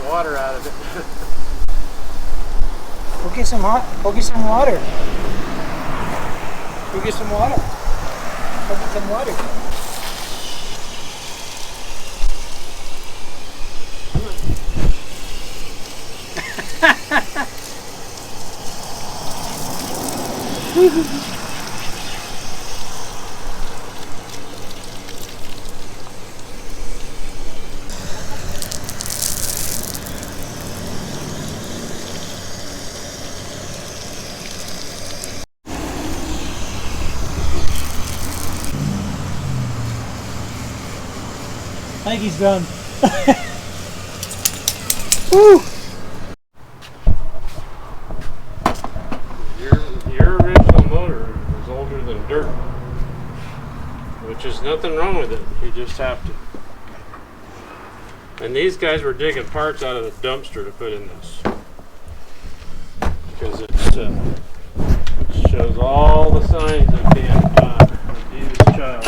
water out of it. Go get some water. Go get some water. Go get some water. I think he's done. Woo! Your original motor is older than dirt, which is nothing wrong with it. You just have to. And these guys were digging parts out of the dumpster to put in this because it shows all the signs of being abused child.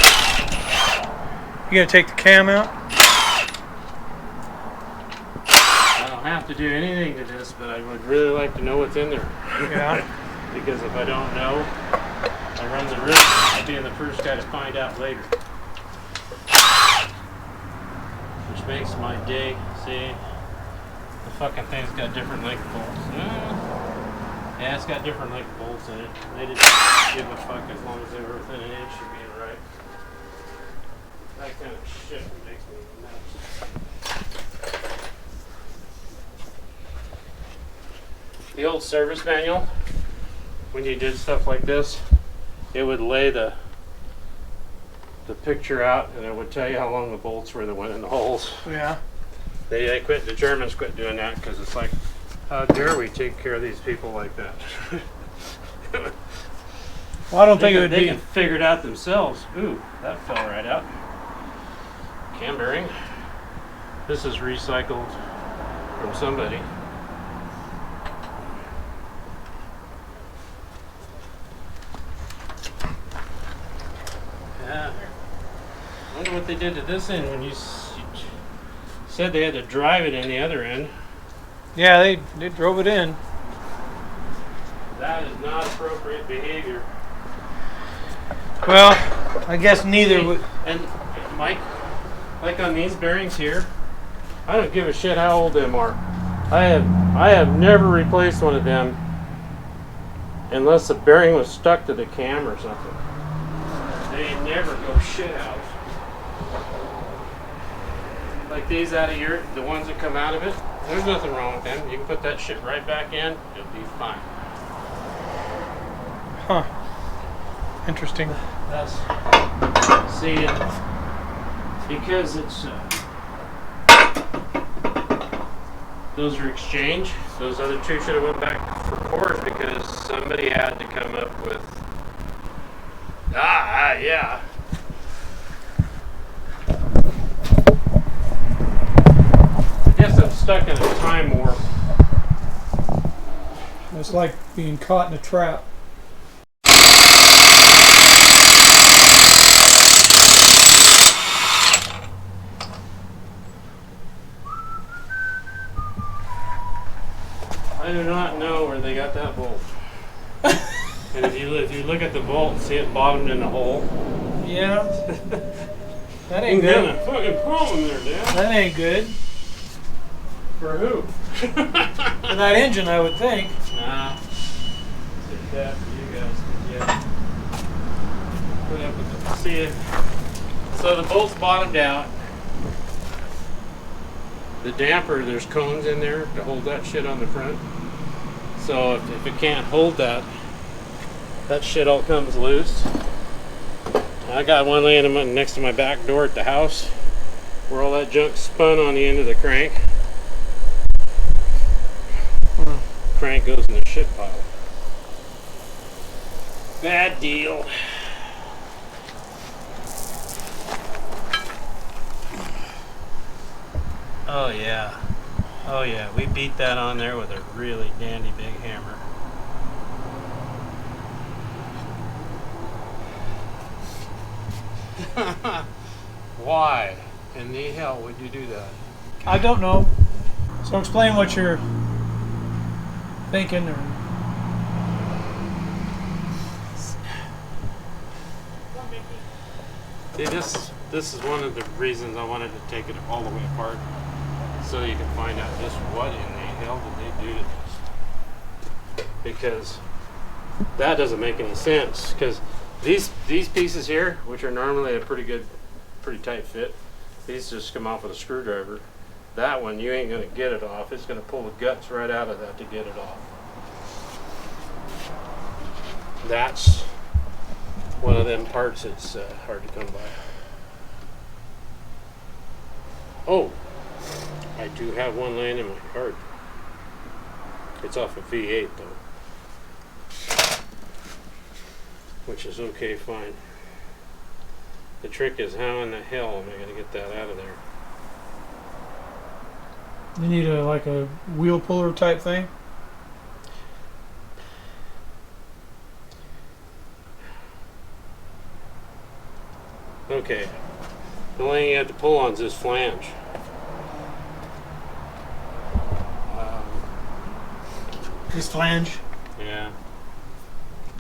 You gonna take the cam out? I don't have to do anything to this, but I would really like to know what's in there. Yeah. Because if I don't know, I run the risk of being the first guy to find out later. Which makes my day. See, the fucking thing's got different length bolts. Yeah, it's got different length bolts in it. They didn't give a fuck as long as they were within an inch of being right. That kind of shit makes me nuts. The old service manual, when you did stuff like this, it would lay the picture out and it would tell you how long the bolts were that went in the holes. Yeah. They quit. The Germans quit doing that because it's like, how dare we take care of these people like that? Well, I don't think it would they be. can figure it out themselves. Ooh, that fell right out. Cam bearing. This is recycled from somebody. Yeah. I wonder what they did to this end when you said they had to drive it in the other end. Yeah, they drove it in. That is not appropriate behavior. Well, I guess neither would. And Mike, like on these bearings here, I don't give a shit how old them are. I have never replaced one of them unless the bearing was stuck to the cam or something. They never go shit out. Like these out of here, the ones that come out of it, there's nothing wrong with them. You can put that shit right back in, it'll be fine. Huh. Interesting. That's, see, because it's, those are exchange. Those other two should have went back for cores because somebody had to come up with, yeah. I guess I'm stuck in a time warp. It's like being caught in a trap. I do not know where they got that bolt. And if you look at the bolt, see it bottomed in a hole. Yeah. That ain't good. A fucking problem there, Dad. That ain't good. For who? For that engine, I would think. Nah. It's that for you guys. Yeah. Put up with it. See it. So the bolt's bottomed out. The damper, there's cones in there to hold that shit on the front. So if it can't hold that shit all comes loose. I got one laying next to my back door at the house where all that junk spun on the end of the crank. Crank goes in the shit pile. Bad deal. Oh yeah. Oh yeah, we beat that on there with a really dandy big hammer. Why in the hell would you do that? I don't know. So explain what you're thinking. Or See, this is one of the reasons I wanted to take it all the way apart, so you can find out just what in the hell did they do to this. Because that doesn't make any sense. Because these pieces here, which are normally a pretty tight fit, these just come off with a screwdriver. That one, you ain't gonna get it off. It's gonna pull the guts right out of that to get it off. That's one of them parts that's hard to come by. Oh, I do have one laying in my cart. It's off a V8 though, which is okay, fine. The trick is, how in the hell am I going to get that out of there? you need like a wheel puller type thing. Okay, the only thing you have to pull on is this flange. This flange. Yeah.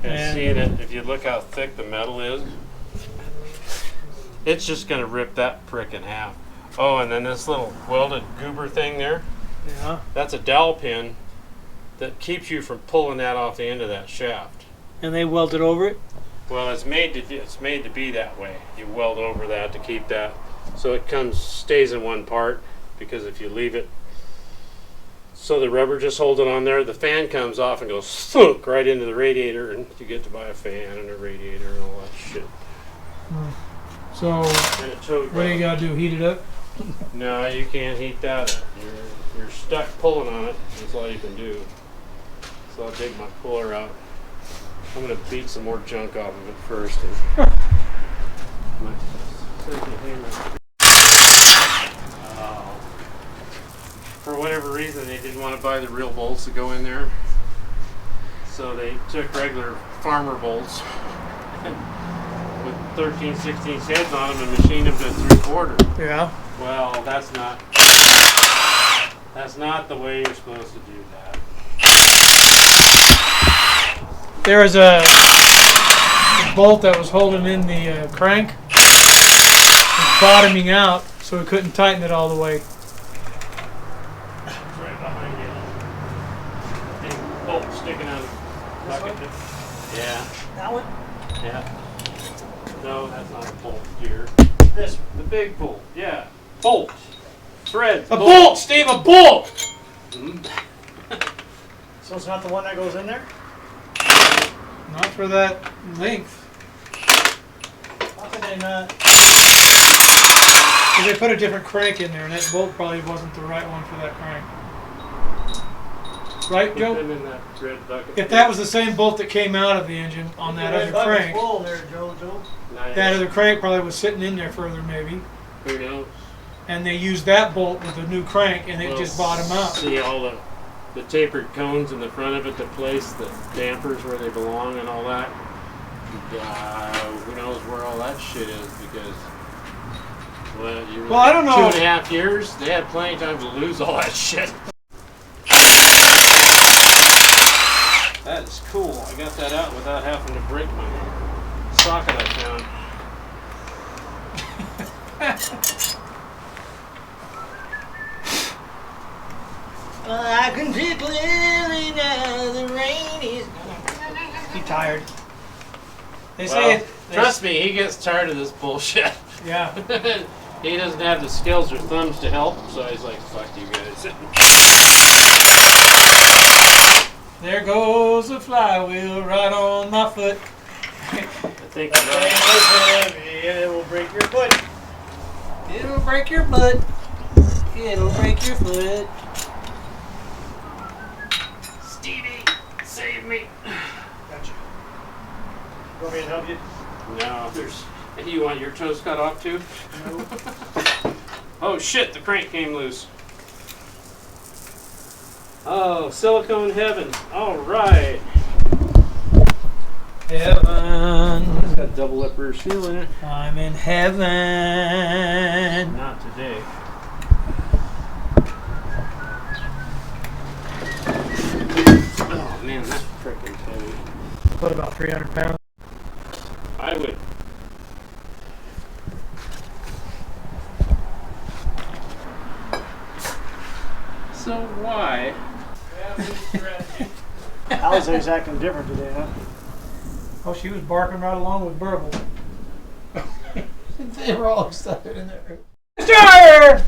And see that if you look how thick the metal is, it's just going to rip that prick in half. Oh, and then this little welded goober thing there, Yeah. that's a dowel pin that keeps you from pulling that off the end of that shaft. And they welded over it. Well, it's made to be that way. You weld over that to keep that, so it stays in one part. Because if you leave it, so the rubber just holds it on there, the fan comes off and goes thunk right into the radiator, and you get to buy a fan and a radiator and all that shit. So And a tow what do you gotta do? Heat it up? No, you can't heat that up. You're stuck pulling on it. That's all you can do. So I'll take my puller out. I'm gonna beat some more junk off of it first. My second hammer. For whatever reason, they didn't want to buy the real bolts to go in there, so they took regular farmer bolts with 13/16 heads on them and machined them to 3/4. Yeah. Well, that's not the way you're supposed to do that. There was a bolt that was holding in the crank. It was bottoming out, so we couldn't tighten it all the way. It's right behind you. Big bolt sticking out of the bucket. Yeah. That one? Yeah. No, that's not a bolt, dear. This one. The big bolt. Yeah. Bolt. Thread. A bolt, Steve, a bolt! Mhm. So it's not the one that goes in there? Not for that length. How could they not? Because they put a different crank in there, and that bolt probably wasn't the right one for that crank. Right, Put Joe? them in that red bucket. If that was the same bolt that came out of the engine on that other crank, Full there, Joe. that other crank probably was sitting in there further, maybe. Who knows? And they used that bolt with a new crank, and it just bottomed out. See all the tapered cones in the front of it to place the dampers where they belong and all that. Who knows where all that shit is, because Well, I don't know. 2.5 years, they had plenty of time to lose all that shit. That is cool. I got that out without having to break my socket I found. I can see clearly now the rain is. He tired. They Well, say it. trust me, he gets tired of this bullshit. Yeah. He doesn't have the skills or thumbs to help, so he's like, fuck you guys. There goes the flywheel right on my foot. I think It will break your foot. It'll break your butt. It'll break your foot. Stevie, save me. Gotcha. You want me to help you? No, there's. You want your toes cut off too? No. Oh shit, the crank came loose. Oh, silicone heaven. Alright. Heaven. It's got double lip rear seal in it. I'm in heaven. Not today. 300 pounds. I would. So why? Alize's acting different today, huh? Oh, she was barking right along with Burble. They were all excited in there. Stir!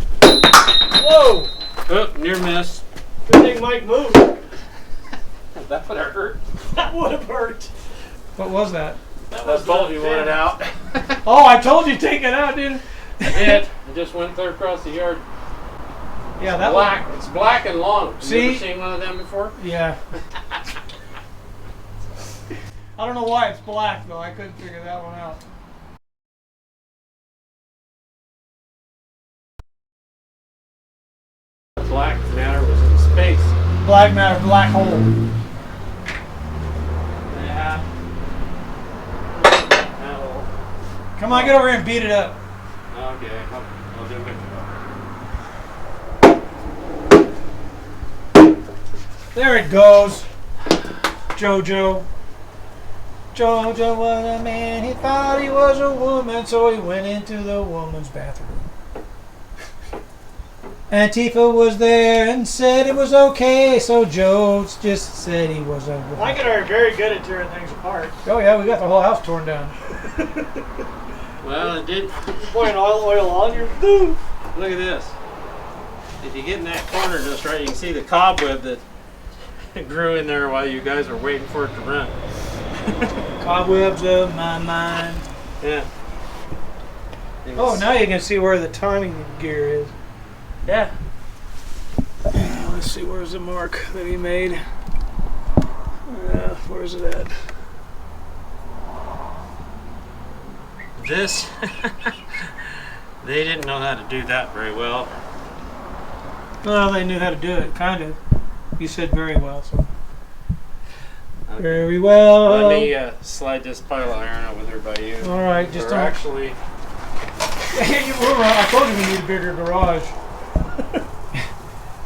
Whoa! Oh, near miss. Good thing Mike moved. That would have hurt. That would have hurt. What was that? That That bolt you wanted out. Oh, I told you take it out, dude. I did. It just went clear across the yard. Yeah, that Black. It's black and long. See? You ever seen one of them before? Yeah. I don't know why it's black though. I couldn't figure that one out. Black matter was in space. Black matter, black hole. Yeah. Come on, get over here and beat it up. Okay, I'll do it. There it goes. Jojo. Jojo was a man, he thought he was a woman, so he went into the woman's bathroom. Antifa was there and said it was okay, so Joe just said he was a woman. Mike and I are very good at tearing things apart. Oh yeah, we got the whole house torn down. Well, it did. Pouring oil on your boom. Look at this. If you get in that corner just right, you can see the cobweb that grew in there while you guys were waiting for it to run. Cobwebs of my mind. Yeah. Oh, now you can see where the timing gear is. Yeah. Let's see, where's the mark that he made? Where's it at? This, they didn't know how to do that very well. Well, they knew how to do it, kind of. You said very well, so. Okay. Very well. Let me slide this pile of iron over there by you. All right, just Or don't. actually, I told you we need a bigger garage.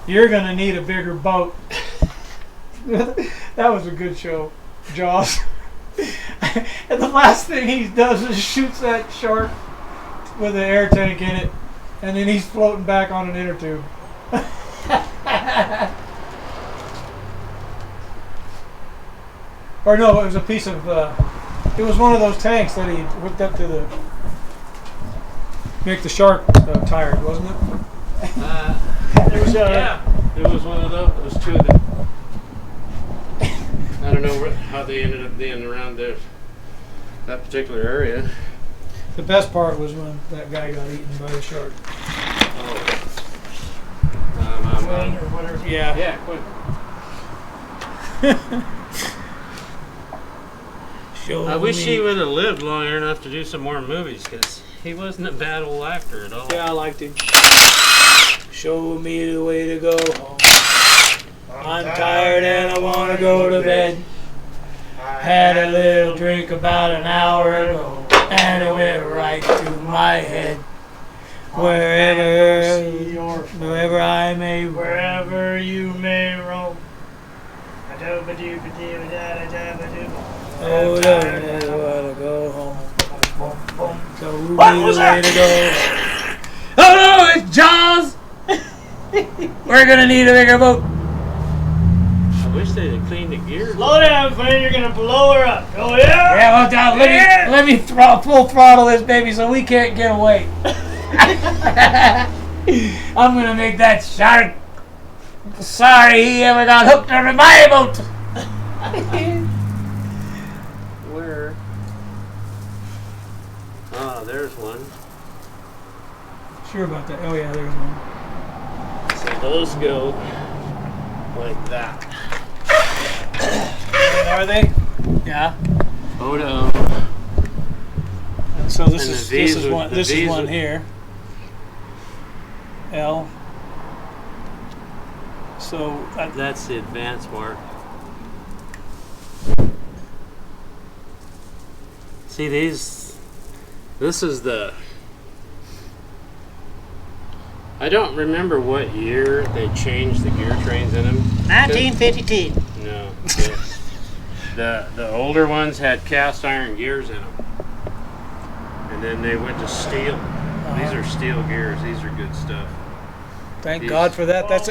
You're gonna need a bigger boat. That was a good show, Jaws. And the last thing he does is shoots that shark with an air tank in it, and then he's floating back on an inner tube. Or no, it was a piece of. It was one of those tanks that he hooked up to the make the shark tired, wasn't it? It was, yeah, it was one of those. It was two of them. I don't know how they ended up being around that particular area. The best part was when that guy got eaten by the shark. Quinn or whatever. Yeah. Yeah, quick. I wish he would have lived long enough to do some more movies, because he wasn't a bad old actor at all. Yeah, I liked him. Show me the way to go home. I'm tired and I want to go to bed. Had a little drink about an hour ago, and it went right to my head. Wherever I may, Wherever you may roam. oh, I want to go home. Show me What the was way that? to go. Oh no, it's Jaws! We're gonna need a bigger boat. I wish they'd have cleaned the gears. Slow down, Quinn. You're going to blow her up. Oh, yeah? Yeah, well, John, let me full throttle this baby so we can't get away. I'm gonna make that shark sorry he ever got hooked on my boat. Where? Oh, there's one. Sure about that. Oh yeah, there's one. So those go like that. Are they? Yeah. Photo. So this And is the this V's is would- one the this is V's one would- here. L. So That's the advanced mark. See these? This is the. I don't remember what year they changed the gear trains in them. 1952. No. Yeah. The older ones had cast iron gears in them, and then they went to steel. These are steel gears. These are good stuff. Thank God for that. That's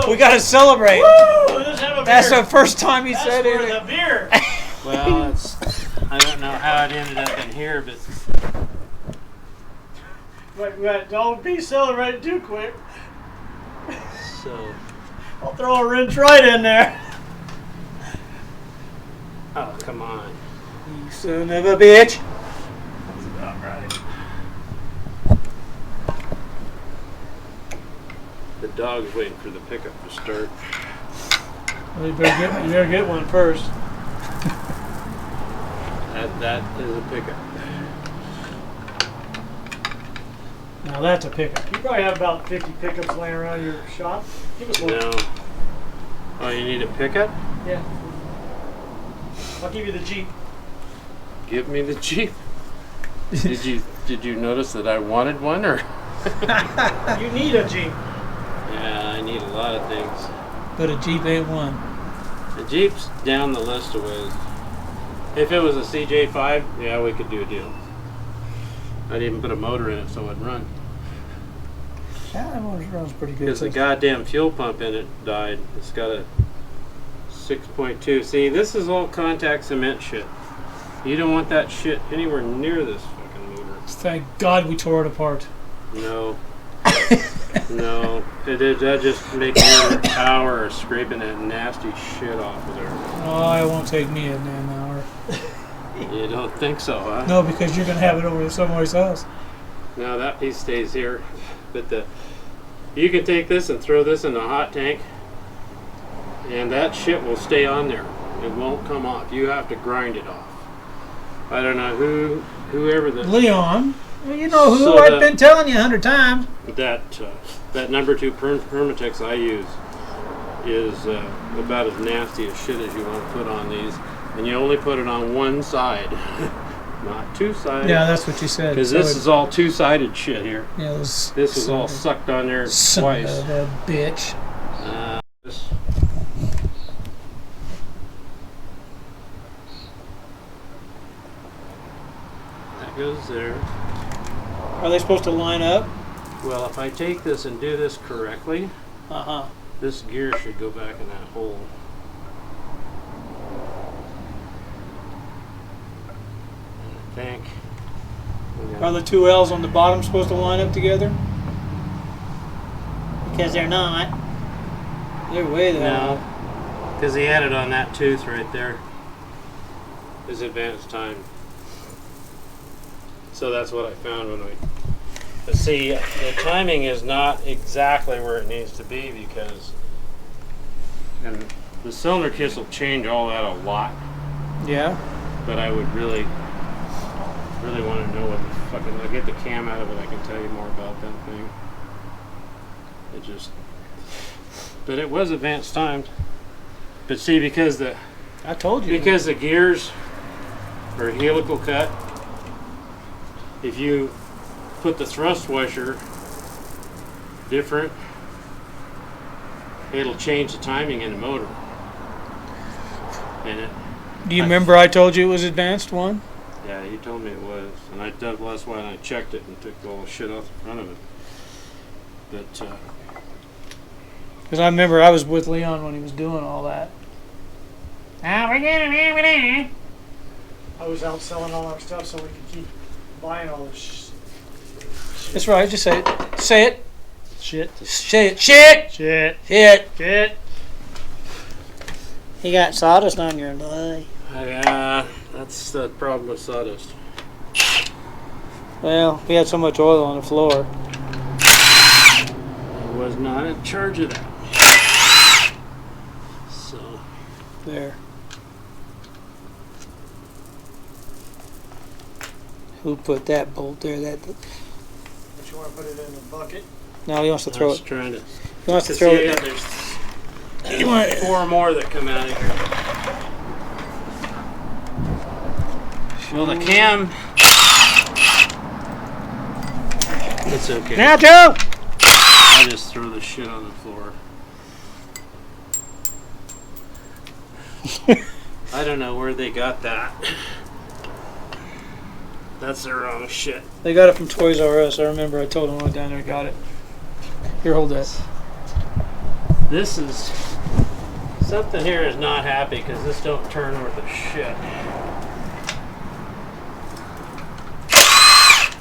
we got to celebrate. Woo! Let's have a That's beer. the first time he That's said for it. the beer. Well, I don't know how it ended up in here, but But don't be celebrating too quick. so. I'll throw a wrench right in there. Oh, come on. You son of a bitch. That's about right. The dog's waiting for the pickup to start. Well, you better get one first. That is a pickup. Now that's a pickup. You probably have about 50 pickups laying around your shop. Give us one. No. Oh, you need a pickup? Yeah. I'll give you the Jeep. Give me the Jeep. Did you notice that I wanted one, or? You need a Jeep. Yeah, I need a lot of things. But a Jeep ain't one. The Jeep's down the list of ways. If it was a CJ5, yeah, we could do a deal. I'd even put a motor in it so it'd run. Yeah, that motor runs pretty good. Because the goddamn fuel pump in it died. It's got a 6.2. See, this is all contact cement shit. You don't want that shit anywhere near this fucking motor. Thank God we tore it apart. No. No. That just makes another hour of scraping that nasty shit off of there. Oh, it won't take me a damn hour. You don't think so, huh? No, because you're going to have it over somewhere else. No, that piece stays here. But you can take this and throw this in the hot tank, and that shit will stay on there. It won't come off. You have to grind it off. I don't know whoever the Leon, you know who. So I've been telling you 100 times. that number 2 Permatex I use is about as nasty as shit as you want to put on these, and you only put it on one side, not two sides. Yeah, that's what you said. Because this is all two-sided shit here. Yeah, This is all sucked on there son twice. of a bitch. This- that goes there. Are they supposed to line up? Well, if I take this and do this correctly, Uh-huh. this gear should go back in that hole. I think. Are the two L's on the bottom supposed to line up together? Because they're not. They're way the No, because he had it on that tooth right there. His advanced time. So that's what I found when we. But see, the timing is not exactly where it needs to be because, and the cylinder kits will change all that a lot. Yeah. But I would really want to know what the fucking. I'll get the cam out of it. I can tell you more about that thing. It just. But it was advanced timed. But see, because I told you. because the gears are helical cut, if you put the thrust washer different, it'll change the timing in the motor. And Do you remember I told you it was advanced one? yeah, you told me it was, and that's why I checked it and took all the shit off the front of it. But Because I remember I was with Leon when he was doing all that. I was out selling all our stuff so we could keep buying all this That's right. Just say it. Say it. shit. Say it. Shit. Shit. Shit. Shit. You got sawdust on your leg. that's the problem with sawdust. Well, we had so much oil on the floor. I was not in charge of that. So There. Who put that bolt there? That But you want to put it in a bucket? no, he wants to I throw was it. trying to. He wants to See, throw yeah, it. there's You want it. 4 more that come out of here. Well, the cam. It's okay. Now, Joe. I just throw the shit on the floor. I don't know where they got that. That's the wrong shit. They got it from Toys R Us. I remember I told them I went down there and got it. Here, hold that. This is... Something here is not happy because this don't turn worth a shit.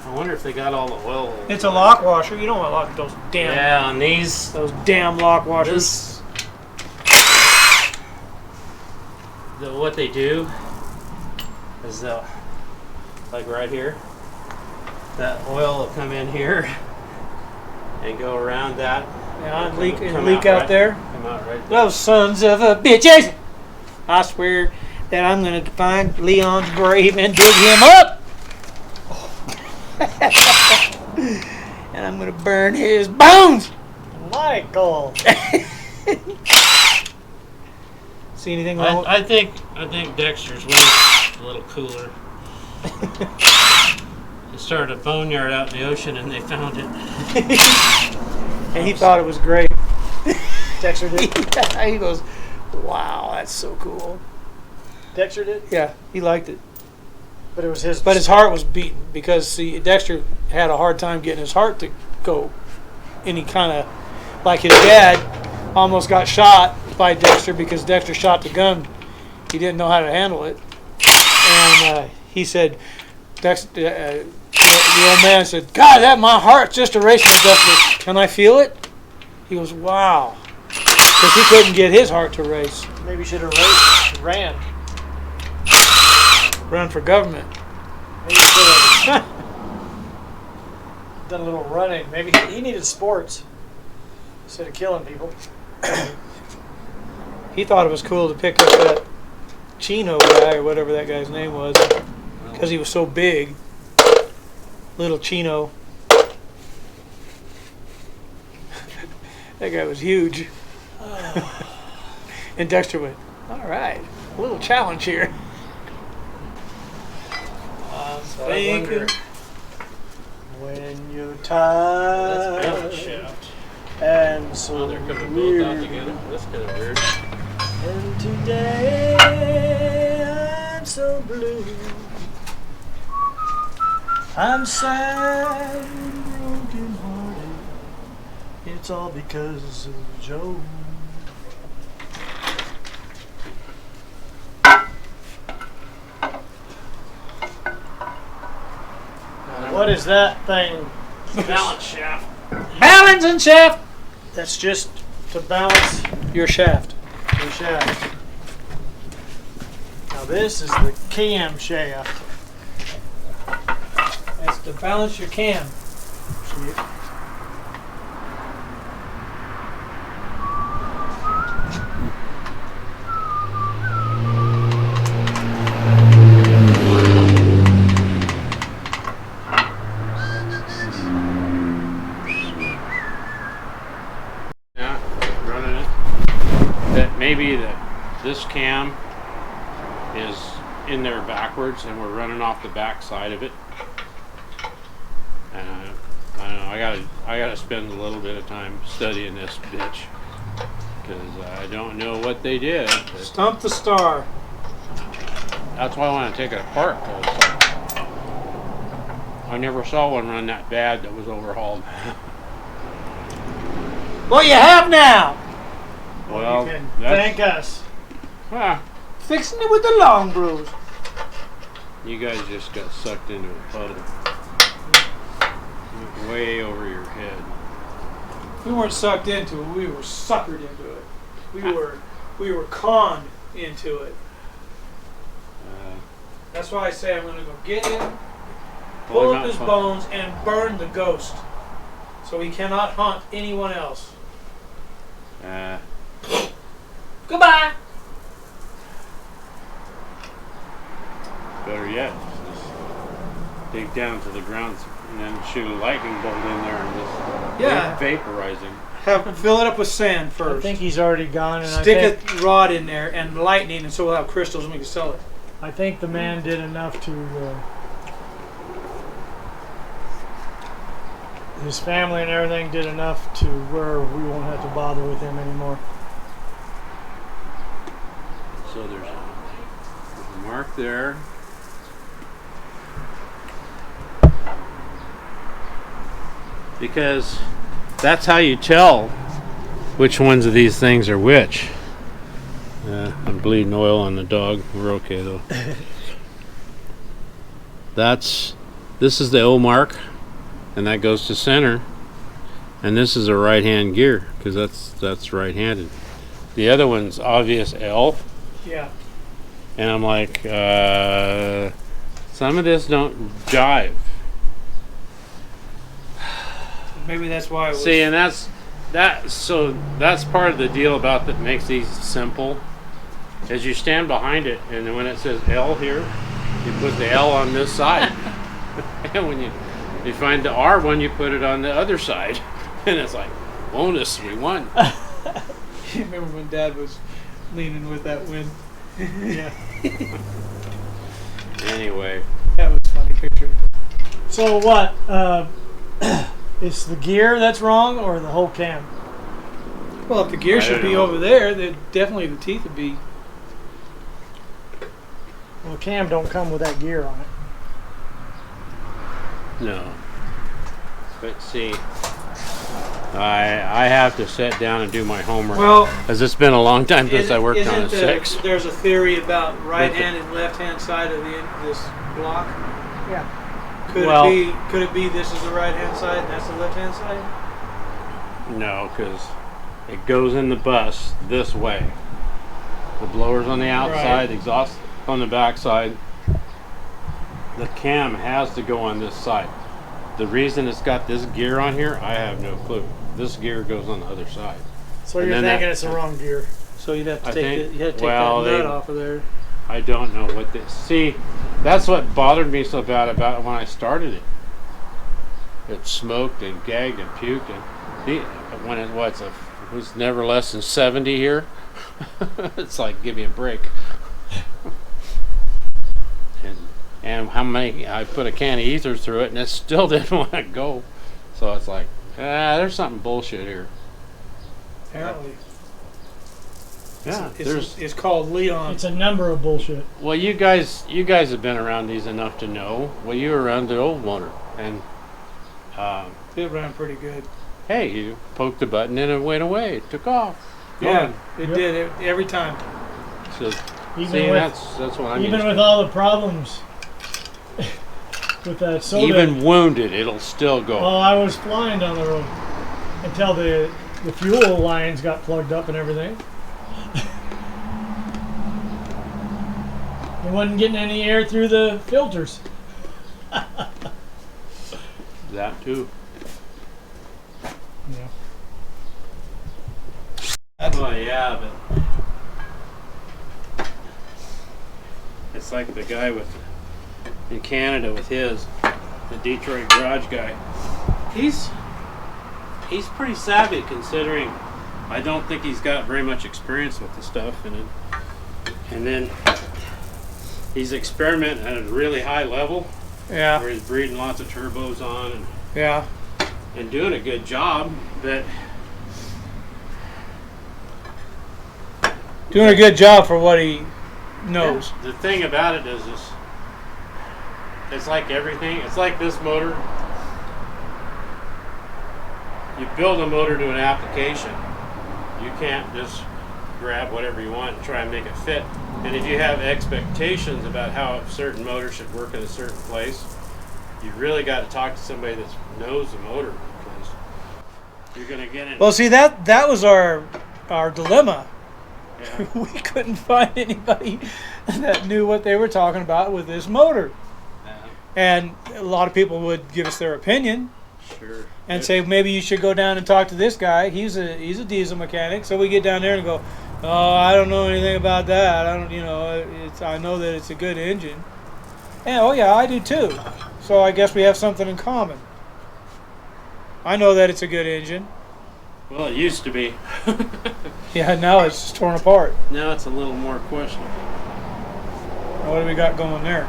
I wonder if they got all the oil. It's a lock washer. You don't want to lock those damn... Yeah, on these... Those damn lock washers. What they do is they'll... Like right here. That oil will come in here and go around that. Yeah, and leak out out right, there. Come out right there. Those sons of a bitches! I swear that I'm going to find Leon's grave and dig him up! And I'm going to burn his bones! Michael! See anything wrong? I think Dexter's way a little cooler. They started a boneyard out in the ocean and they found it. And he thought it was great. Dexter did? He goes, wow, that's so cool. Dexter did? Yeah, he liked it. But it was his... But his heart was beaten because, see, Dexter had a hard time getting his heart to go any kind of... Like his dad almost got shot by Dexter because Dexter shot the gun. He didn't know how to handle it. And he said, Dexter, the old man said, God, that my heart's just erasing stuff. Can I feel it? He goes, wow. Because he couldn't get his heart to race. Maybe you should have ran. Run for government. Maybe you should have done a little running. Maybe he needed sports instead of killing people. He thought it was cool to pick up that Chino guy or whatever that guy's name was because he was so big. Little Chino. That guy was huge. And Dexter went, all right, a little challenge here. So I wonder, When you're that's tired balance shaft. and so Oh, they're coming both out weary. together. That's kind of weird. And today I'm so blue. I'm sad and broken hearted. It's all because of Joe. What is that thing? Balance shaft. Balancing shaft! That's just to balance Your shaft. your shaft. Now this is the cam shaft. That's to balance your cam. See? Yeah, running it. That maybe this cam is in there backwards and we're running off the back side of it. I don't know. I gotta spend a little bit of time studying this bitch because I don't know what they did. Stump the star. That's why I want to take it apart because I never saw one run that bad that was overhauled. Well, you have now. Well, you can that's, thank us. Fixing it with the long brews. you guys just got sucked into a puddle. Way over your head. We weren't sucked into it. We were suckered into it. We were conned into it. That's why I say I'm going to go get him, pull up his bones, and burn the ghost, so he cannot haunt anyone else. Goodbye. Better yet, just dig down to the ground and then shoot a lightning bolt in there and just vaporize him. Fill it up with sand first. I think he's already gone, and Stick a rod in there and lightning, and so we'll have crystals and we can sell it. I think the man did enough to. His family and everything did enough to where we won't have to bother with him anymore. So they're mark there. Because that's how you tell which ones of these things are which. I'm bleeding oil on the dog. We're okay though. This is the O mark, and that goes to center. And this is a right-hand gear because that's right-handed. The other one's obvious L. Yeah. And I'm like, some of this don't jive. Maybe that's why it was. See, and that's part of the deal about that makes these simple. As you stand behind it, and then when it says L here, you put the L on this side. And when you find the R one, you put it on the other side. And it's like, bonus, we won. You remember when Dad was leaning with that wind? Yeah. Anyway. That was a funny picture. So what? Is the gear that's wrong or the whole cam? Well, if the gear I should don't be know. over there, then definitely the teeth would be. Well, the cam don't come with that gear on it. No. But see, I have to sit down and do my homework. Well, because it's been a long time since I worked on a 6. There's a theory about right hand and left hand side of this block. Yeah. Could it be this is the right hand side and that's the left hand side? No, because it goes in the bus this way. The blower's on the outside, Right. exhaust on the back side. The cam has to go on this side. The reason it's got this gear on here, I have no clue. This gear goes on the other side. So And you're then thinking that- it's the wrong gear. So you'd have to I take think- that well, nut they- off of there. I don't know what this. See, that's what bothered me so bad about when I started it. It smoked and gagged and puked, and when it was never less than 70 here. It's like, give me a break. and how many? I put a can of ether through it, and it still didn't want to go. So it's like, there's something bullshit here. Apparently. Yeah, It's called Leon. It's a number of bullshit. Well, you guys have been around these enough to know. Well, you were around the old motor, and It ran pretty good. hey, you poked the button and it went away. It took off. Yeah, Gone. it Yep. did every time. So, Even see, with that's what I'm even used with to. all the problems with that soda. Even wounded, it'll still go. Well, I was flying down the road until the fuel lines got plugged up and everything. It wasn't getting any air through the filters. That too. Yeah. Well, yeah, but it's like the guy in Canada with the Detroit garage guy. He's pretty savvy considering. I don't think he's got very much experience with the stuff, and then he's experimenting at a really high level Yeah, where he's breeding lots of turbos on yeah. and doing a good job, but Doing a good job for what he knows. the thing about it is this, it's like everything. It's like this motor. You build a motor to an application. You can't just grab whatever you want and try and make it fit. And if you have expectations about how a certain motor should work in a certain place, you really got to talk to somebody that knows the motor, because you're going to get in. Well, see, that was our dilemma. Yeah. We couldn't find anybody that knew what they were talking about with this motor. And a lot of people would give us their opinion Sure. and say maybe you should go down and talk to this guy. He's a diesel mechanic. So we get down there and go, oh, I don't know anything about that. I know that it's a good engine. And oh yeah, I do too. So I guess we have something in common. I know that it's a good engine. Well, it used to be. Yeah, now it's just torn apart. Now it's a little more questionable. What do we got going there?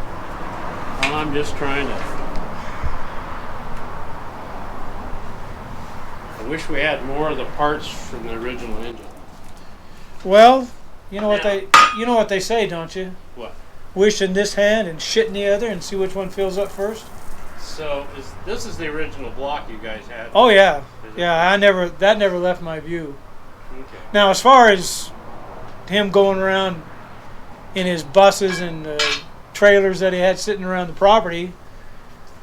Well, I'm just trying to. I wish we had more of the parts from the original engine. Well, you know what Yeah. they say, don't you? What? wish in this hand and shit in the other and see which one fills up first? So this is the original block you guys had? Oh yeah, yeah. That never left my view. Okay. Now, as far as him going around in his buses and trailers that he had sitting around the property,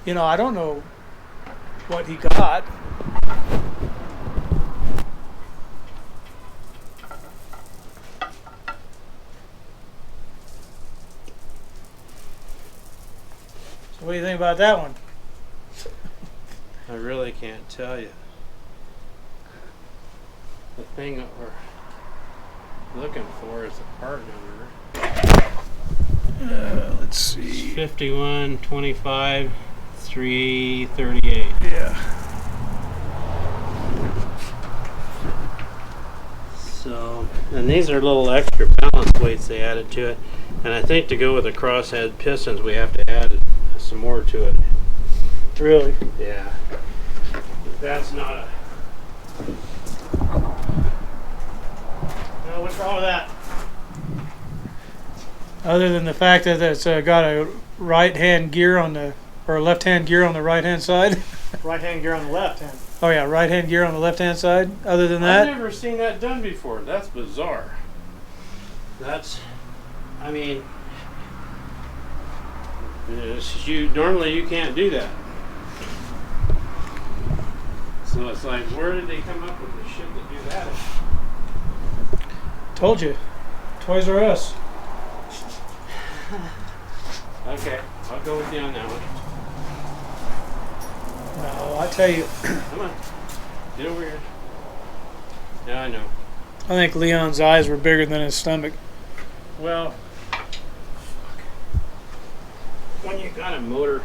you know, I don't know what he got. So what do you think about that one? I really can't tell you. The thing that we're looking for is the part number. Let's see. 51 25 338. Yeah. So, and these are little extra balance weights they added to it. And I think to go with the crosshead pistons, we have to add some more to it. Really? Yeah. That's not a... No, what's wrong with that? Other than the fact that it's got a right-hand gear on the, or left-hand gear on the right-hand side. Right-hand gear on the left hand. Oh yeah, right-hand gear on the left-hand side. Other than that, I've never seen that done before. That's bizarre. That's, I mean, normally you can't do that. So it's like, where did they come up with the shit to do that? told you, Toys R Us. Okay, I'll go with you on that one. No, I tell you, Come on, get over here. Yeah, I know. I think Leon's eyes were bigger than his stomach. Well, when you got a motor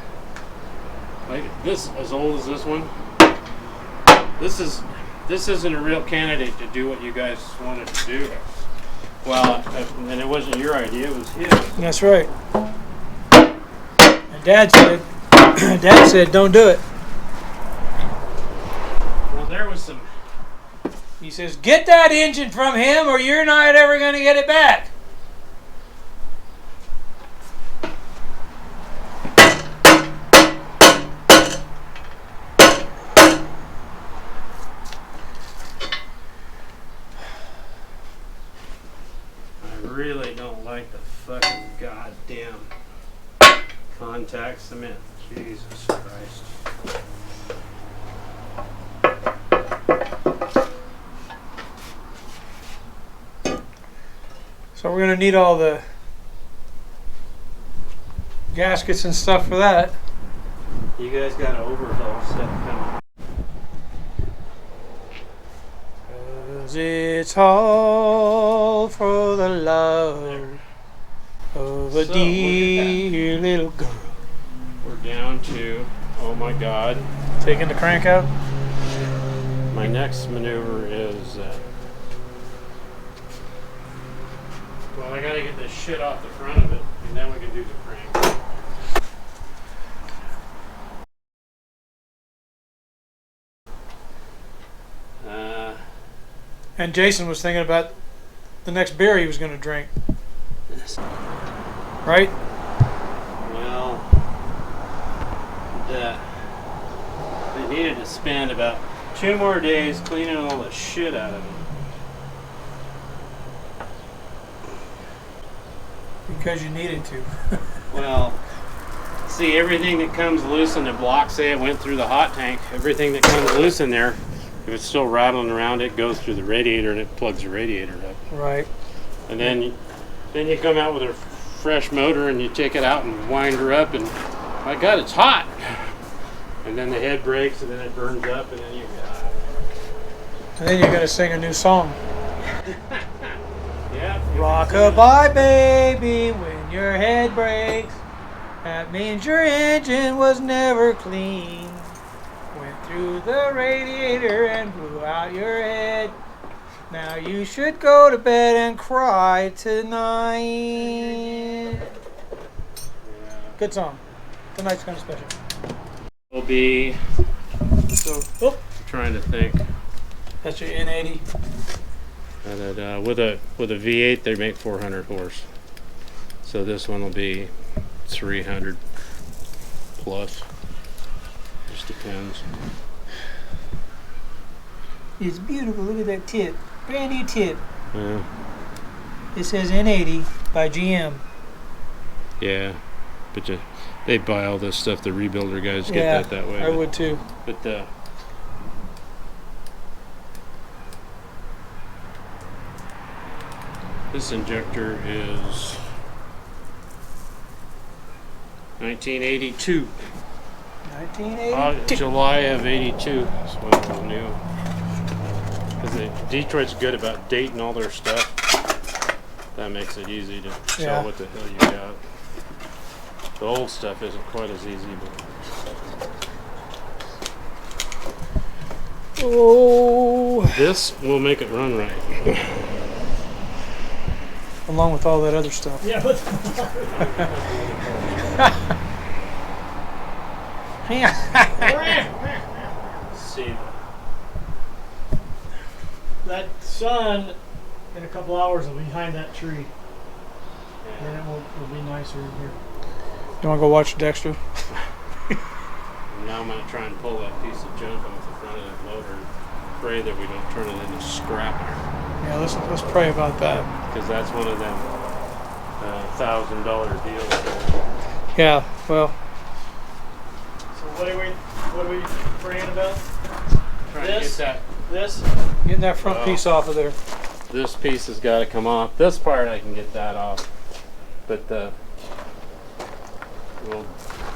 like this, as old as this one, this isn't a real candidate to do what you guys wanted to do. Well, and it wasn't your idea; it was his. That's right. And Dad said, don't do it. Well, there was some. He says, get that engine from him or you're not ever going to get it back. I really don't like the fucking goddamn contact cement. Jesus Christ. So we're going to need all the gaskets and stuff for that. You guys got an overhaul set coming. 'Cause it's all for the love of a So, dear little girl. We're down to, oh my God. Taking the crank out? My next maneuver is, well, I gotta get this shit off the front of it, and then we can do the crank. And Jason was thinking about the next beer he was going to drink. Right? Well, I needed to spend about 2 more days cleaning all the shit out of it. Because you needed to. Well, see, everything that comes loose in the block, say it went through the hot tank, everything that comes loose in there, if it's still rattling around, it goes through the radiator and it plugs the radiator up. Right. And then you come out with a fresh motor and you take it out and wind her up, and my God, it's hot. And then the head breaks and then it burns up, and then you And then you're going to sing a new song. yeah. Rock-a-bye, baby, when your head breaks. That means your engine was never clean. Went through the radiator and blew out your head. Now you should go to bed and cry tonight. Yeah. Good song. Tonight's kind of special. Will be. So, oh, Trying to think. that's your N80. And with a V8, they make 400 horse. So this one will be 300 plus. Just depends. It's beautiful. Look at that tip. Brand new tip. Yeah. It says N80 by GM. Yeah. But they buy all this stuff. The rebuilder guys get that way. I would too. But this injector is 1982. 1982. July of 82 is when it was new. Because Detroit's good about dating all their stuff. That makes it easy to tell what the hell you got. The old stuff isn't quite as easy, but this will make it run right. Along with all that other stuff. Yeah, but See, that sun in a couple hours will be behind that tree. Then it will be nicer in here. You want to go watch Dexter? now I'm going to try and pull that piece of junk off the front of the motor and pray that we don't turn it into scrap. Yeah, let's pray about that. Because that's one of them $1,000 deals. Yeah, well. So what are we praying about? Trying This? to get This? Getting that front piece off of there. this piece has got to come off. This part I can get that off, but we'll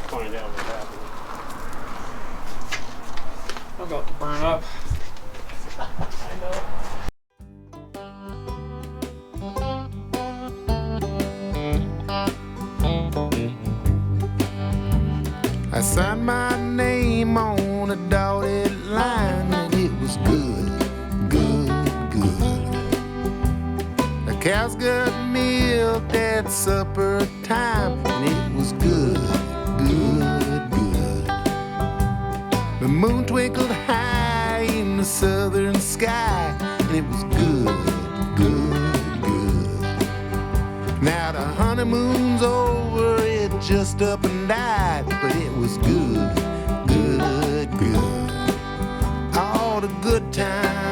find out what happens. I'm about to burn up. I know. I signed my name on a dotted line and it was good, good, good. The cows got milked at supper time and it was good, good, good. The moon twinkled high in the southern sky and it was good, good, good. Now the honeymoon's over, it just up and died, but it was good, good, good. All the good times